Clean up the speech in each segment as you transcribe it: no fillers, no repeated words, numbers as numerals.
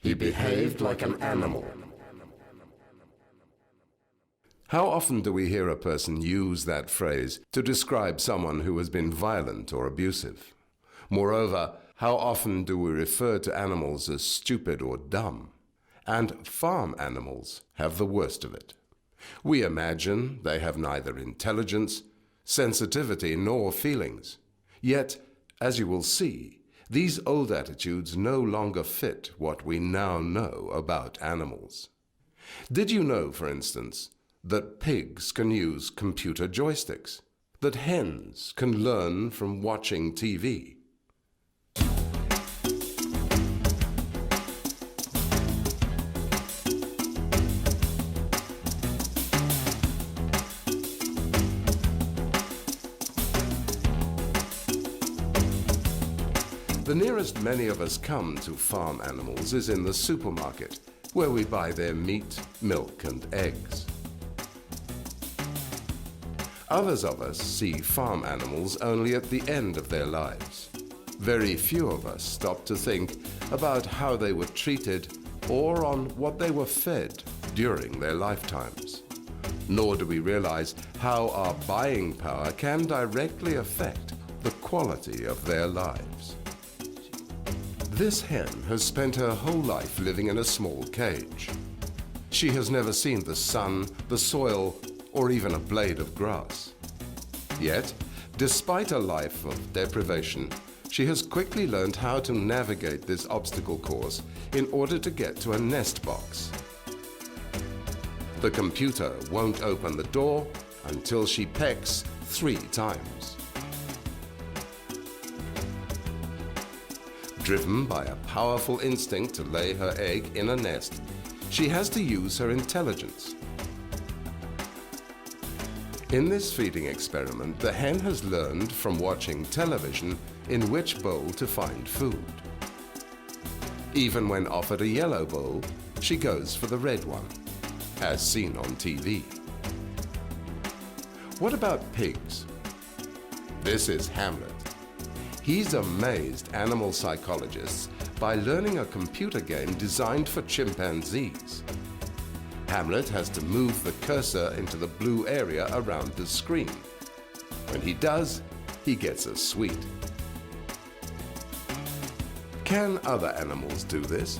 He behaved like an animal. How often do we hear a person use that phrase to describe someone who has been violent or abusive? Moreover, how often do we refer to animals as stupid or dumb? And farm animals have the worst of it. We imagine they have neither intelligence, sensitivity, nor feelings. Yet, as you will see, these old attitudes no longer fit what we now know about animals. Did you know, for instance, that pigs can use computer joysticks? That hens can learn from watching TV? The nearest many of us come to farm animals is in the supermarket, where we buy their meat, milk, and eggs. Others of us see farm animals only at the end of their lives. Very few of us stop to think about how they were treated or on what they were fed during their lifetimes. Nor do we realize how our buying power can directly affect the quality of their lives. This hen has spent her whole life living in a small cage. She has never seen the sun, the soil, or even a blade of grass. Yet, despite a life of deprivation, she has quickly learned how to navigate this obstacle course in order to get to a nest box. The computer won't open the door until she pecks 3 times. Driven by a powerful instinct to lay her egg in a nest, she has to use her intelligence. In this feeding experiment, the hen has learned from watching television in which bowl to find food. Even when offered a yellow bowl, she goes for the red one, as seen on TV. What about pigs? This is Hamlet. He's amazed animal psychologists by learning a computer game designed for chimpanzees. Hamlet has to move the cursor into the blue area around the screen. When he does, he gets a sweet. Can other animals do this?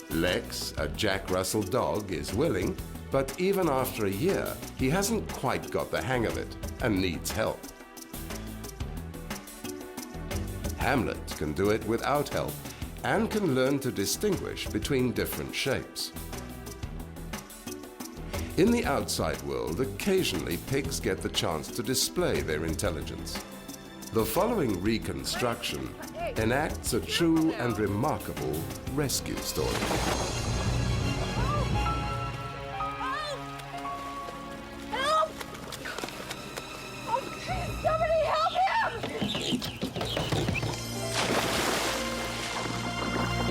Lex, a Jack Russell dog, is willing, but even after a year, he hasn't quite got the hang of it and needs help. Hamlet can do it without help and can learn to distinguish between different shapes. In the outside world, occasionally pigs get the chance to display their intelligence. The following reconstruction enacts a true and remarkable rescue story.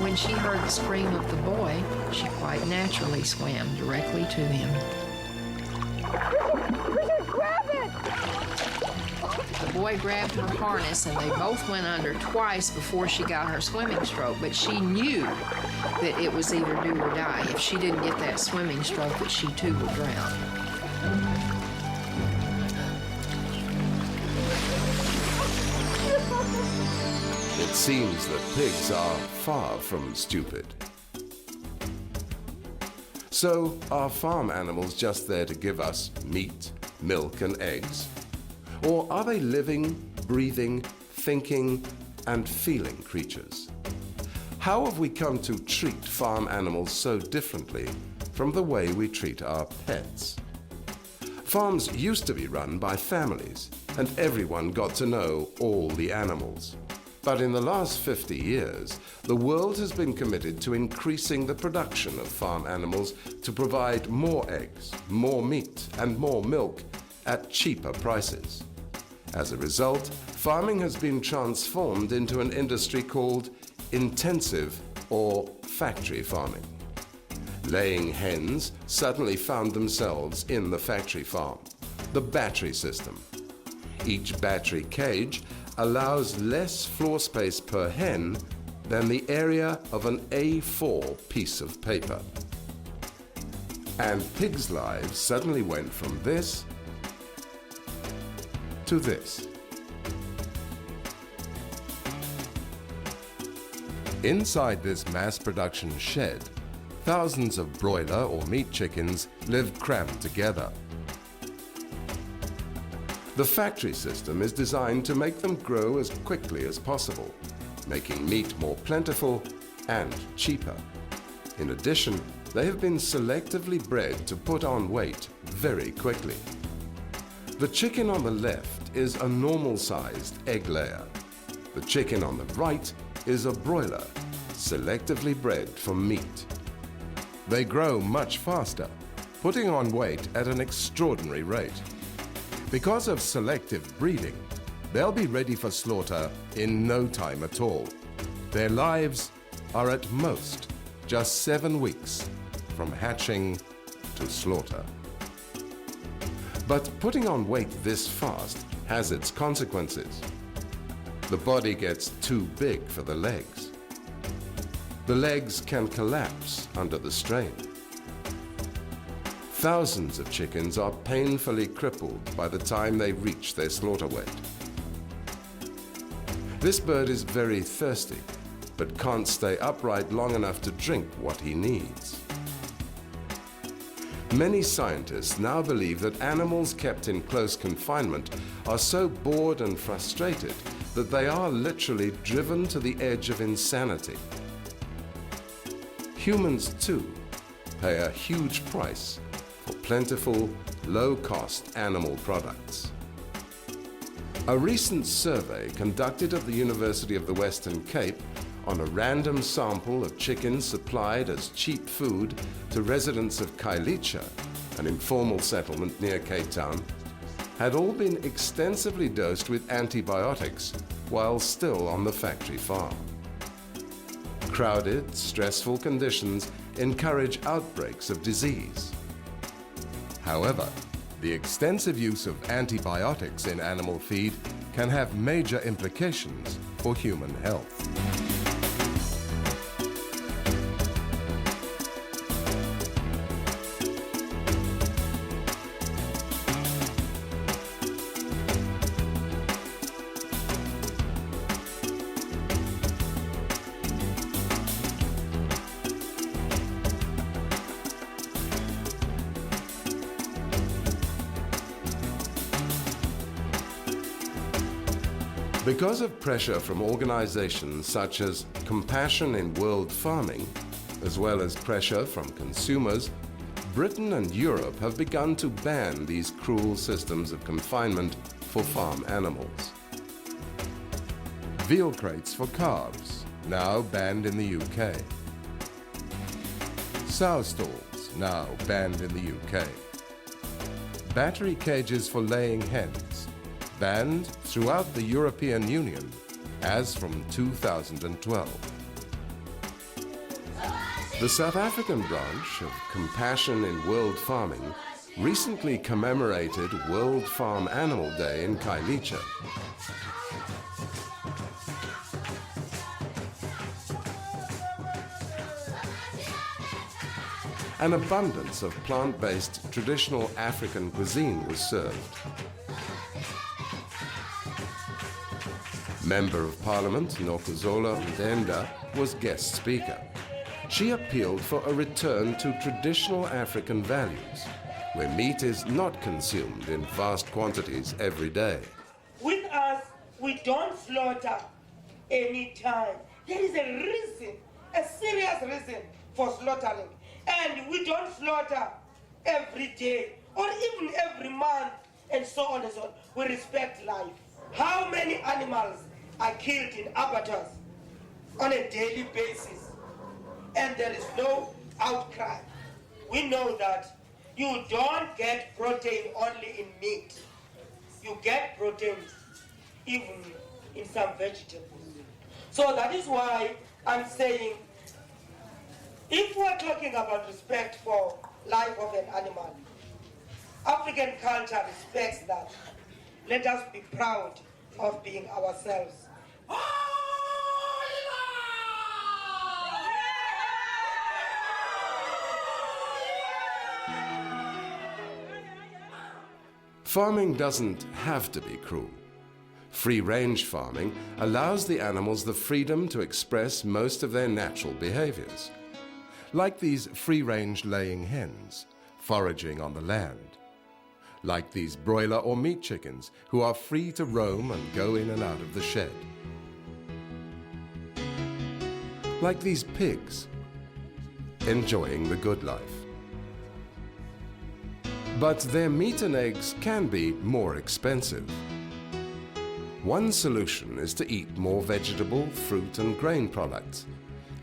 When she heard the scream of the boy, she quite naturally swam directly to him. Richard, grab it! The boy grabbed her harness and they both went under twice before she got her swimming stroke, but she knew that it was either do or die. If she didn't get that swimming stroke, that she too would drown. It seems that pigs are far from stupid. So, are farm animals just there to give us meat, milk, and eggs? Or are they living, breathing, thinking, and feeling creatures? How have we come to treat farm animals so differently from the way we treat our pets? Farms used to be run by families, and everyone got to know all the animals. But in the last 50 years, the world has been committed to increasing the production of farm animals to provide more eggs, more meat, and more milk at cheaper prices. As a result, farming has been transformed into an industry called intensive or factory farming. Laying hens suddenly found themselves in the factory farm, the battery system. Each battery cage allows less floor space per hen, than the area of an A4 piece of paper. And pigs' lives suddenly went from this to this. Inside this mass production shed, thousands of broiler or meat chickens live crammed together. The factory system is designed to make them grow as quickly as possible, making meat more plentiful and cheaper. In addition, they have been selectively bred to put on weight very quickly. The chicken on the left is a normal-sized egg layer. The chicken on the right is a broiler, selectively bred for meat. They grow much faster, putting on weight at an extraordinary rate. Because of selective breeding, they'll be ready for slaughter in no time at all. Their lives are at most just 7 weeks from hatching to slaughter. But putting on weight this fast has its consequences. The body gets too big for the legs. The legs can collapse under the strain. Thousands of chickens are painfully crippled by the time they reach their slaughter weight. This bird is very thirsty, but can't stay upright long enough to drink what he needs. Many scientists now believe that animals kept in close confinement are so bored and frustrated that they are literally driven to the edge of insanity. Humans, too, pay a huge price for plentiful, low-cost animal products. A recent survey conducted at the University of the Western Cape on a random sample of chickens supplied as cheap food to residents of Khayelitsha, an informal settlement near Cape Town, had all been extensively dosed with antibiotics while still on the factory farm. Crowded, stressful conditions encourage outbreaks of disease. However, the extensive use of antibiotics in animal feed can have major implications for human health. Because of pressure from organizations such as Compassion in World Farming, as well as pressure from consumers, Britain and Europe have begun to ban these cruel systems of confinement for farm animals. Veal crates for calves, now banned in the UK. Sow stalls, now banned in the UK. Battery cages for laying hens, banned throughout the European Union as from 2012. The South African branch of Compassion in World Farming recently commemorated World Farm Animal Day in Khayelitsha. An abundance of plant-based traditional African cuisine was served. Member of Parliament Nokuzola Ndenda was guest speaker. She appealed for a return to traditional African values, where meat is not consumed in vast quantities every day. With us, we don't slaughter any time. There is a reason, a serious reason for slaughtering. And we don't slaughter every day or even every month and so on and so on. We respect life. How many animals are killed in abattoirs on a daily basis and there is no outcry? We know that you don't get protein only in meat. You get protein even in some vegetables. So that is why I'm saying, if we're talking about respect for life of an animal, African culture respects that. Let us be proud of being ourselves. Farming doesn't have to be cruel. Free-range farming allows the animals the freedom to express most of their natural behaviors. Like these free-range laying hens, foraging on the land. Like these broiler or meat chickens, who are free to roam and go in and out of the shed. Like these pigs, enjoying the good life. But their meat and eggs can be more expensive. One solution is to eat more vegetable, fruit and grain products,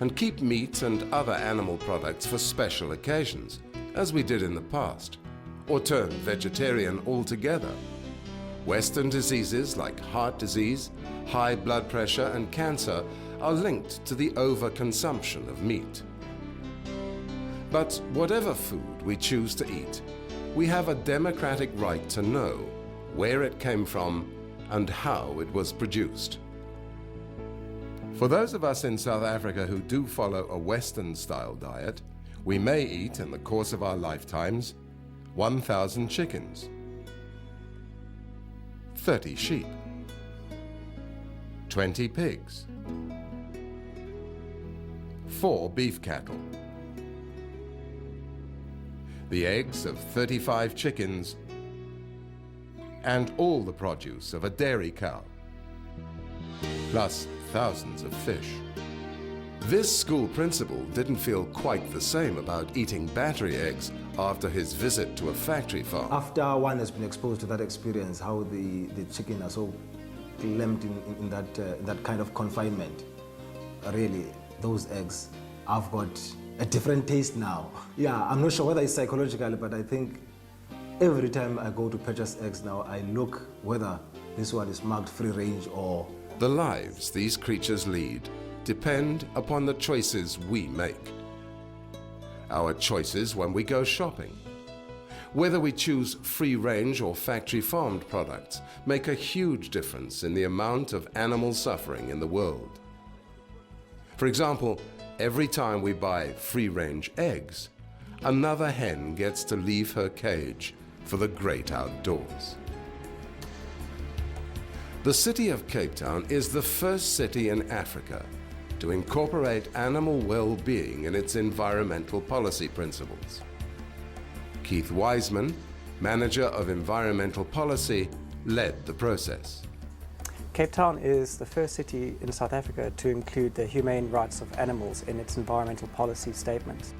and keep meat and other animal products for special occasions, as we did in the past, or turn vegetarian altogether. Western diseases like heart disease, high blood pressure and cancer are linked to the overconsumption of meat. But whatever food we choose to eat, we have a democratic right to know where it came from and how it was produced. For those of us in South Africa who do follow a Western-style diet, we may eat, in the course of our lifetimes, 1,000 chickens, 30 sheep, 20 pigs, 4 beef cattle, the eggs of 35 chickens, and all the produce of a dairy cow, plus thousands of fish. This school principal didn't feel quite the same about eating battery eggs after his visit to a factory farm. After one has been exposed to that experience, how the chicken are so clamped in that kind of confinement, really, those eggs have got a different taste now. Yeah, I'm not sure whether it's psychological, but I think every time I go to purchase eggs now, I look whether this one is marked free range or... The lives these creatures lead depend upon the choices we make. Our choices when we go shopping. Whether we choose free-range or factory-farmed products make a huge difference in the amount of animal suffering in the world. For example, every time we buy free-range eggs, another hen gets to leave her cage for the great outdoors. The city of Cape Town is the first city in Africa to incorporate animal well-being in its environmental policy principles. Keith Wiseman, Manager of Environmental Policy, led the process. Cape Town is the first city in South Africa to include the humane rights of animals in its environmental policy statements.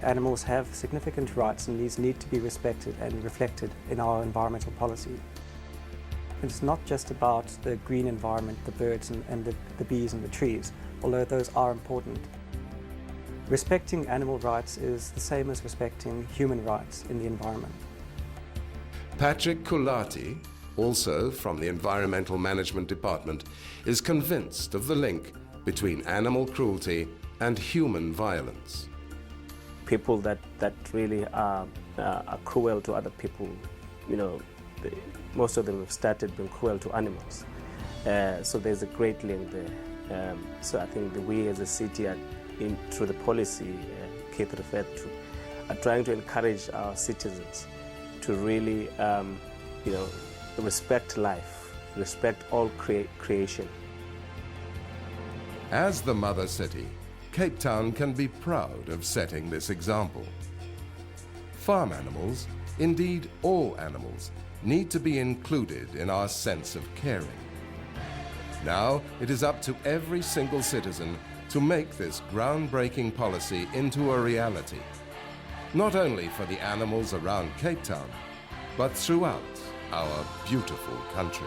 Animals have significant rights and these need to be respected and reflected in our environmental policy. It's not just about the green environment, the birds and the bees and the trees, although those are important. Respecting animal rights is the same as respecting human rights in the environment. Patrick Kulati, also from the Environmental Management Department, is convinced of the link between animal cruelty and human violence. People that really are cruel to other people, you know, most of them have started being cruel to animals. So there's a great link there. So I think that we as a city, through the policy Keith referred to, are trying to encourage our citizens to really, you know, respect life, respect all creation. As the mother city, Cape Town can be proud of setting this example. Farm animals, indeed all animals, need to be included in our sense of caring. Now it is up to every single citizen to make this groundbreaking policy into a reality, not only for the animals around Cape Town, but throughout our beautiful country.